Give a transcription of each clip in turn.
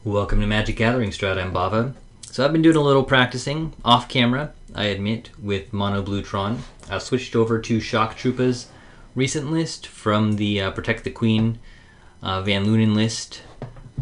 Welcome to Magic Gathering Strat, I'm Bava. So I've been doing a little practicing, off camera, I admit, with Mono Blue Tron. I've switched over to Shock Troopa's recent list from the Protect the Queen Van Lunen list.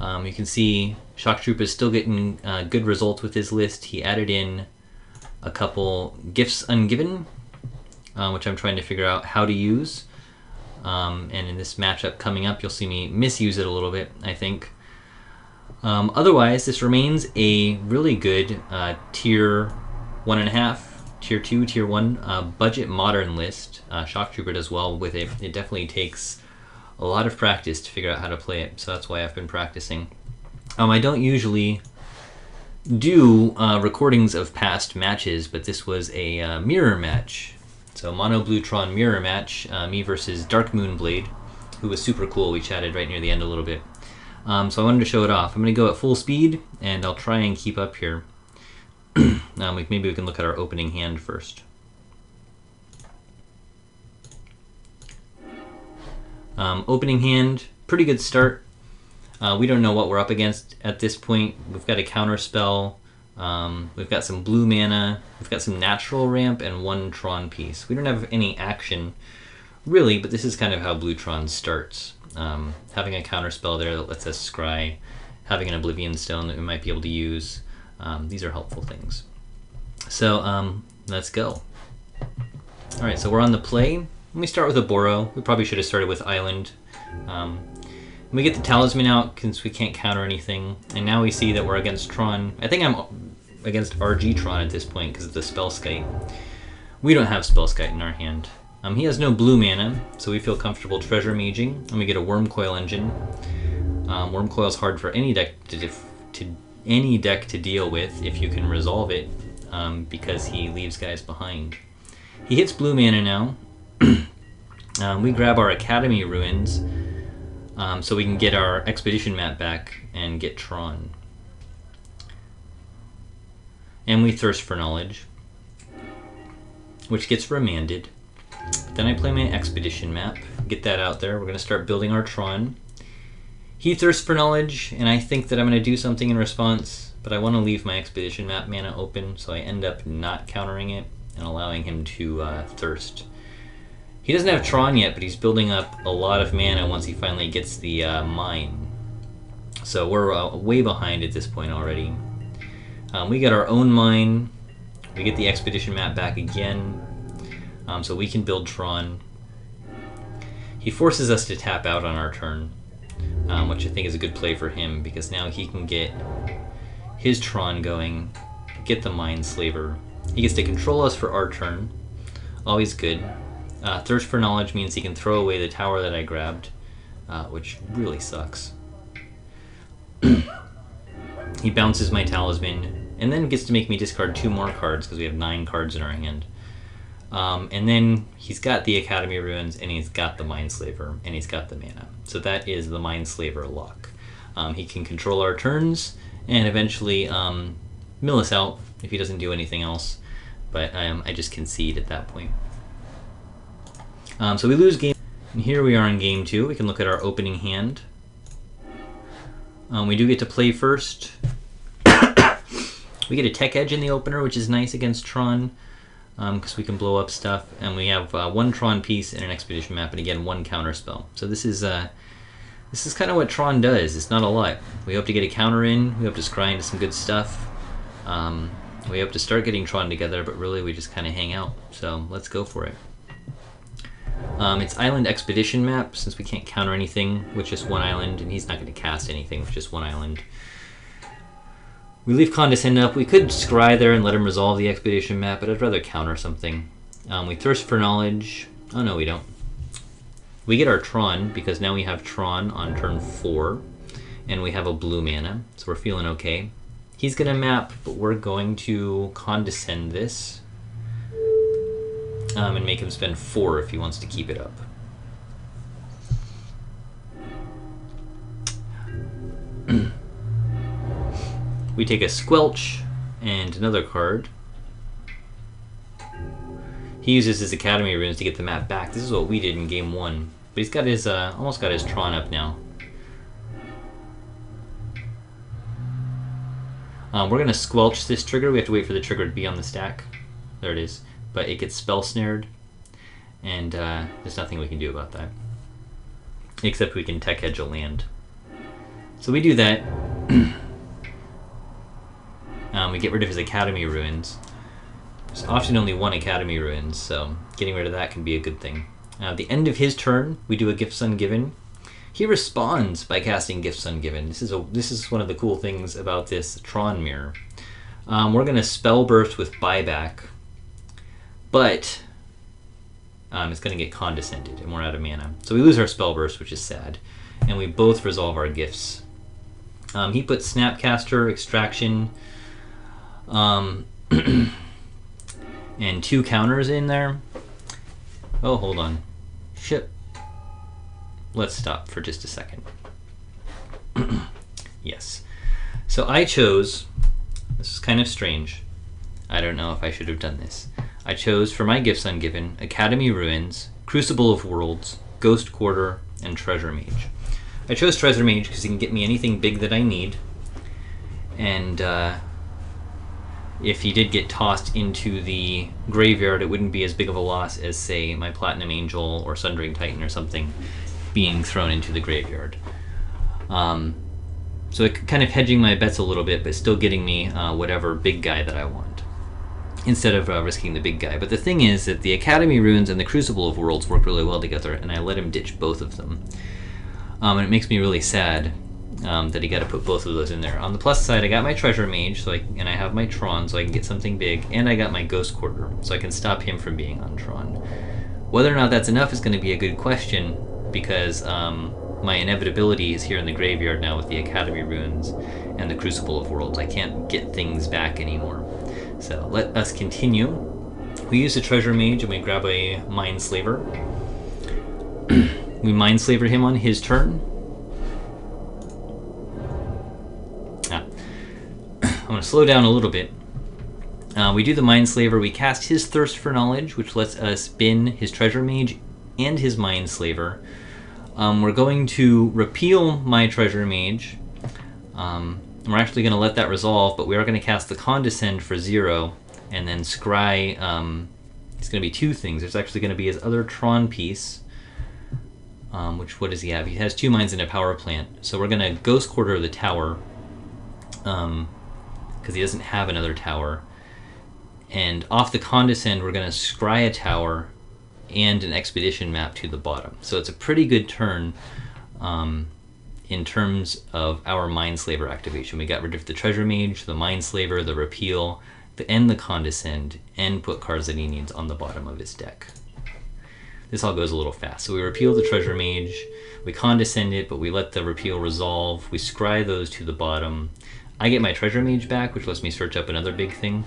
You can see Shock Troopa's still getting good results with his list. He added in a couple Gifts Ungiven, which I'm trying to figure out how to use. And in this matchup coming up, you'll see me misuse it a little bit, I think. Otherwise, this remains a really good tier 1.5, tier 2, tier 1 budget modern list. Shock Trooper does well with it. It definitely takes a lot of practice to figure out how to play it, so that's why I've been practicing. I don't usually do recordings of past matches, but this was a mirror match. So Mono Blue Tron mirror match, me versus Dark Moonblade, who was super cool. We chatted right near the end a little bit. So I wanted to show it off. I'm going to go at full speed, and I'll try and keep up here. Maybe we can look at our opening hand first. Opening hand, pretty good start. We don't know what we're up against at this point. We've got a counter spell. We've got some blue mana. We've got some natural ramp and one Tron piece. We don't have any action, really, but this is kind of how Blue Tron starts. Having a counter spell there that lets us scry, having an Oblivion Stone that we might be able to use. These are helpful things. So let's go. Alright, so we're on the play. Let me start with a Borrow. We probably should have started with Island. We get the Talisman out since we can't counter anything. And now we see that we're against Tron. I think I'm against RG Tron at this point because of the Spellskite. We don't have Spellskite in our hand. He has no blue mana, so we feel comfortable Treasure Maging. And we get a Wormcoil Engine. Wormcoil is hard for any deck to deal with if you can resolve it, because he leaves guys behind. He hits blue mana now. We grab our Academy Ruins, so we can get our Expedition map back and get Tron. And we Thirst for Knowledge, which gets remanded. Then I play my Expedition map, get that out there. We're going to start building our Tron. He Thirsts for Knowledge, and I think that I'm going to do something in response, but I want to leave my Expedition map mana open, so I end up not countering it and allowing him to thirst. He doesn't have Tron yet, but he's building up a lot of mana once he finally gets the mine. So we're way behind at this point already. We got our own mine. We get the Expedition map back again. So we can build Tron. He forces us to tap out on our turn, which I think is a good play for him, because now he can get his Tron going, get the Mindslaver. He gets to control us for our turn. Always good. Thirst for Knowledge means he can throw away the tower that I grabbed, which really sucks. He bounces my Talisman, and then gets to make me discard 2 more cards, because we have 9 cards in our hand. And then he's got the Academy Ruins, and he's got the Mindslaver, and he's got the mana. So that is the Mindslaver lock. He can control our turns, and eventually mill us out if he doesn't do anything else. But I just concede at that point. So we lose game. And here we are in game 2. We can look at our opening hand. We do get to play first. We get a Tech Edge in the opener, which is nice against Tron, because we can blow up stuff, and we have 1 Tron piece and an Expedition map, and again 1 counter spell. So this is kind of what Tron does. It's not a lot. We hope to get a counter in. We hope to scry into some good stuff. We hope to start getting Tron together, but really we just kind of hang out. So let's go for it. It's Island Expedition map, since we can't counter anything with just 1 island, and he's not going to cast anything with just 1 island. We leave Condescend up. We could scry there and let him resolve the Expedition map, but I'd rather counter something. We Thirst for Knowledge. Oh no, we don't. We get our Tron, because now we have Tron on turn 4, and we have a blue mana, so we're feeling okay. He's going to map, but we're going to Condescend this, and make him spend 4 if he wants to keep it up. We take a Squelch and another card. He uses his Academy Runes to get the map back. This is what we did in game 1. But he's got his almost got his Tron up now. We're going to squelch this trigger. We have to wait for the trigger to be on the stack. There it is. But it gets spell snared, and there's nothing we can do about that. Except we can tech edge a land. So we do that. We get rid of his Academy Ruins. There's often only one Academy Ruins, so getting rid of that can be a good thing. At the end of his turn, we do a Gifts Ungiven. He responds by casting Gifts Ungiven. This is one of the cool things about this Tron mirror. We're going to Spell Burst with Buyback, but it's going to get Condescended, and we're out of mana. So we lose our Spell Burst, which is sad, and we both resolve our gifts. He puts Snapcaster, Extraction, and 2 counters in there. Oh, hold on. Shit. Let's stop for just a second. Yes. So I chose, this is kind of strange. I don't know if I should have done this. I chose for my Gifts Ungiven, Academy Ruins, Crucible of Worlds, Ghost Quarter, and Treasure Mage. I chose Treasure Mage because he can get me anything big that I need. And if he did get tossed into the graveyard, it wouldn't be as big of a loss as, say, my Platinum Angel or Sundering Titan or something being thrown into the graveyard. So it kind of hedging my bets a little bit, but still getting me whatever big guy that I want, instead of risking the big guy. But the thing is that the Academy Ruins and the Crucible of Worlds work really well together, and I let him ditch both of them. And it makes me really sad that he got to put both of those in there. On the plus side, I got my Treasure Mage, and I have my Tron, so I can get something big, and I got my Ghost Quarter, so I can stop him from being on Tron. Whether or not that's enough is going to be a good question, because my inevitability is here in the graveyard now with the Academy Ruins and the Crucible of Worlds. I can't get things back anymore. So let us continue. We use the Treasure Mage and we grab a Mindslaver. We Mindslaver him on his turn. I'm going to slow down a little bit. We do the Mindslaver. We cast his Thirst for Knowledge, which lets us bin his Treasure Mage and his Mindslaver. We're going to repeal my Treasure Mage. We're actually going to let that resolve, but we are going to cast the Condescend for 0, and then scry. It's going to be 2 things. There's actually going to be his other Tron piece, what does he have? He has 2 mines and a power plant. So we're going to Ghost Quarter the tower, because he doesn't have another tower. And off the Condescend, we're going to scry a tower and an expedition map to the bottom. So it's a pretty good turn in terms of our Mindslaver activation. We got rid of the Treasure Mage, the Mindslaver, the Repeal, and the Condescend, and put cards that he needs on the bottom of his deck. This all goes a little fast. So we repeal the Treasure Mage, we Condescend it, but we let the Repeal resolve, we scry those to the bottom. I get my Treasure Mage back, which lets me search up another big thing.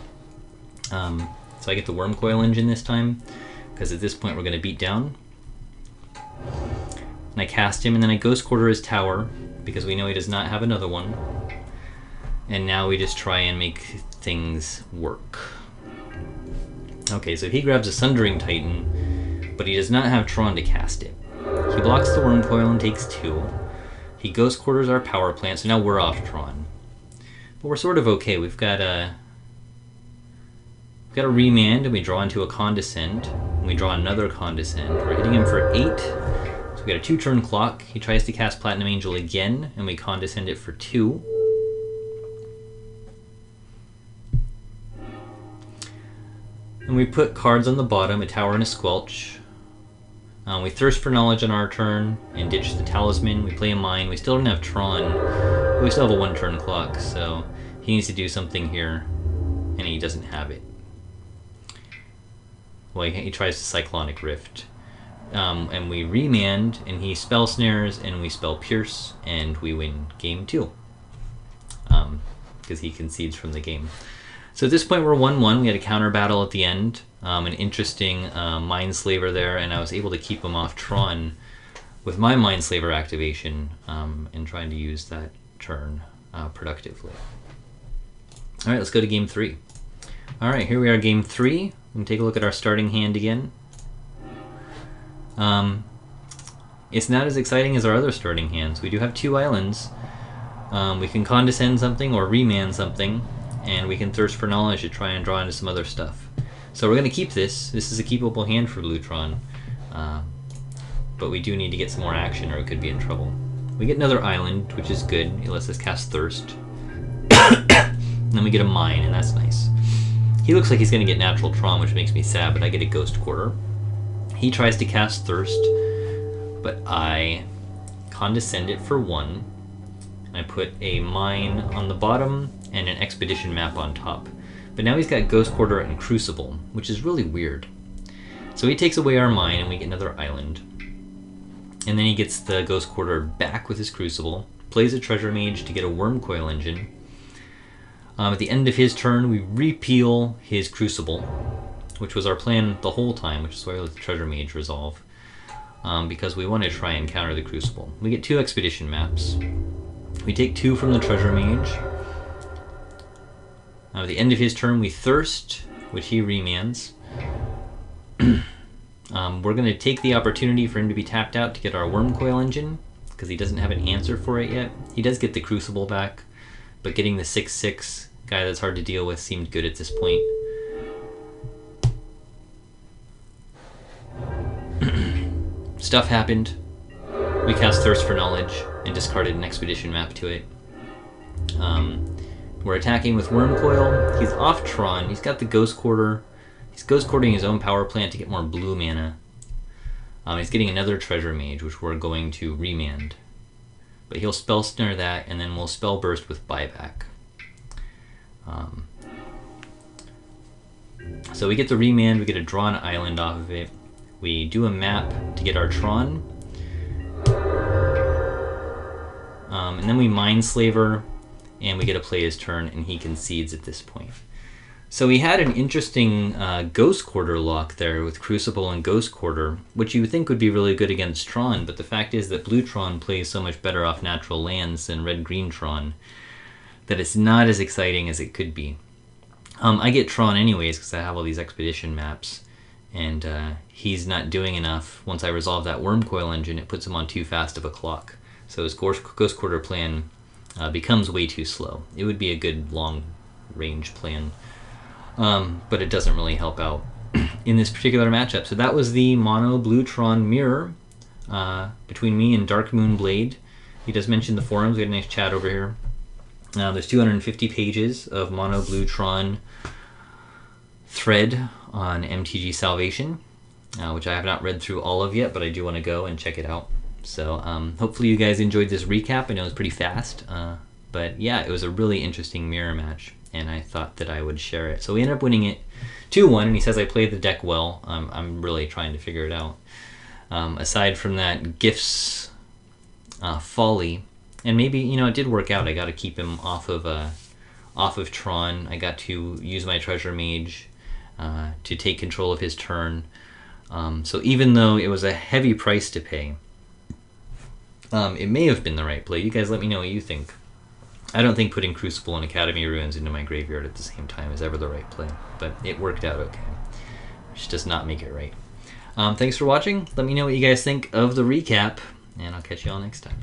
So I get the Wormcoil Engine this time, because at this point we're going to beat down. And I cast him, and then I Ghost Quarter his tower, because we know he does not have another one. And now we just try and make things work. Okay, so he grabs a Sundering Titan, but he does not have Tron to cast it. He blocks the Wormcoil and takes 2. He Ghost Quarters our power plant, so now we're off Tron. But we're sort of okay. We've got a Remand, and we draw into a Condescend, and we draw another Condescend. We're hitting him for 8, so we got a 2-turn clock. He tries to cast Platinum Angel again, and we Condescend it for 2. And we put cards on the bottom, a tower and a squelch. We Thirst for Knowledge on our turn, and ditch the Talisman. We play a mine. We still don't have Tron, but we still have a 1-turn clock, so he needs to do something here, and he doesn't have it. Well, he tries to Cyclonic Rift. And we Remand, and he Spell Snares, and we Spell Pierce, and we win game 2. Because he concedes from the game. So at this point we're 1-1. We had a counter battle at the end. An interesting Mindslaver there, and I was able to keep him off Tron with my Mindslaver activation, and trying to use that turn productively. Alright, let's go to game 3. Alright, here we are, game 3. And take a look at our starting hand again. It's not as exciting as our other starting hands. We do have 2 islands. We can Condescend something or Remand something. and we can Thirst for Knowledge to try and draw into some other stuff. So we're going to keep this. This is a keepable hand for Blue Tron, but we do need to get some more action or we could be in trouble. We get another island, which is good. It lets us cast Thirst. Then we get a Mine, and that's nice. He looks like he's going to get Natural Tron, which makes me sad, but I get a Ghost Quarter. He tries to cast Thirst, but I condescend it for 1. I put a Mine on the bottom and an Expedition map on top. But now he's got Ghost Quarter and Crucible, which is really weird. So he takes away our Mine and we get another island. And then he gets the Ghost Quarter back with his Crucible, plays a Treasure Mage to get a Wormcoil Engine. At the end of his turn, we repeal his Crucible, which was our plan the whole time, which is why I let the Treasure Mage resolve, because we want to try and counter the Crucible. We get 2 Expedition maps. We take 2 from the Treasure Mage. At the end of his turn, we Thirst, which he remands. We're going to take the opportunity for him to be tapped out to get our Wormcoil Engine, because he doesn't have an answer for it yet. He does get the Crucible back, but getting the 6/6 guy that's hard to deal with seemed good at this point. Stuff happened. We cast Thirst for Knowledge and discarded an Expedition map to it. We're attacking with Wormcoil. He's off Tron. He's got the Ghost Quarter. He's Ghost Quartering his own power plant to get more blue mana. He's getting another Treasure Mage, which we're going to remand. But he'll Spell Snare that, and then we'll Spell Burst with Buyback. So we get the remand, we get a drawn island off of it. We do a map to get our Tron. And then we Mindslaver, and we get to play his turn, and he concedes at this point. So we had an interesting Ghost Quarter lock there with Crucible and Ghost Quarter, which you would think would be really good against Tron, but the fact is that Blue Tron plays so much better off natural lands than Red-Green Tron that it's not as exciting as it could be. I get Tron anyways because I have all these Expedition maps, and he's not doing enough. Once I resolve that Wormcoil Engine, it puts him on too fast of a clock. So his Ghost Quarter plan becomes way too slow. It would be a good long-range plan, but it doesn't really help out in this particular matchup. So that was the Mono Blue Tron mirror between me and Dark Moon Blade. He does mention the forums. We had a nice chat over here. There's 250 pages of Mono Blue Tron thread on MTG Salvation, which I have not read through all of yet, but I do want to go and check it out. So hopefully you guys enjoyed this recap. I know it was pretty fast, but yeah, it was a really interesting mirror match, and I thought that I would share it. So we ended up winning it 2-1, and he says I played the deck well. I'm really trying to figure it out. Aside from that Gifts Folly, and maybe, you know, it did work out. I got to keep him off of Tron. I got to use my Treasure Mage to take control of his turn. So even though it was a heavy price to pay, it may have been the right play. You guys let me know what you think. I don't think putting Crucible and Academy Ruins into my graveyard at the same time is ever the right play, but it worked out okay. Which does not make it right. Thanks for watching. Let me know what you guys think of the recap, and I'll catch you all next time.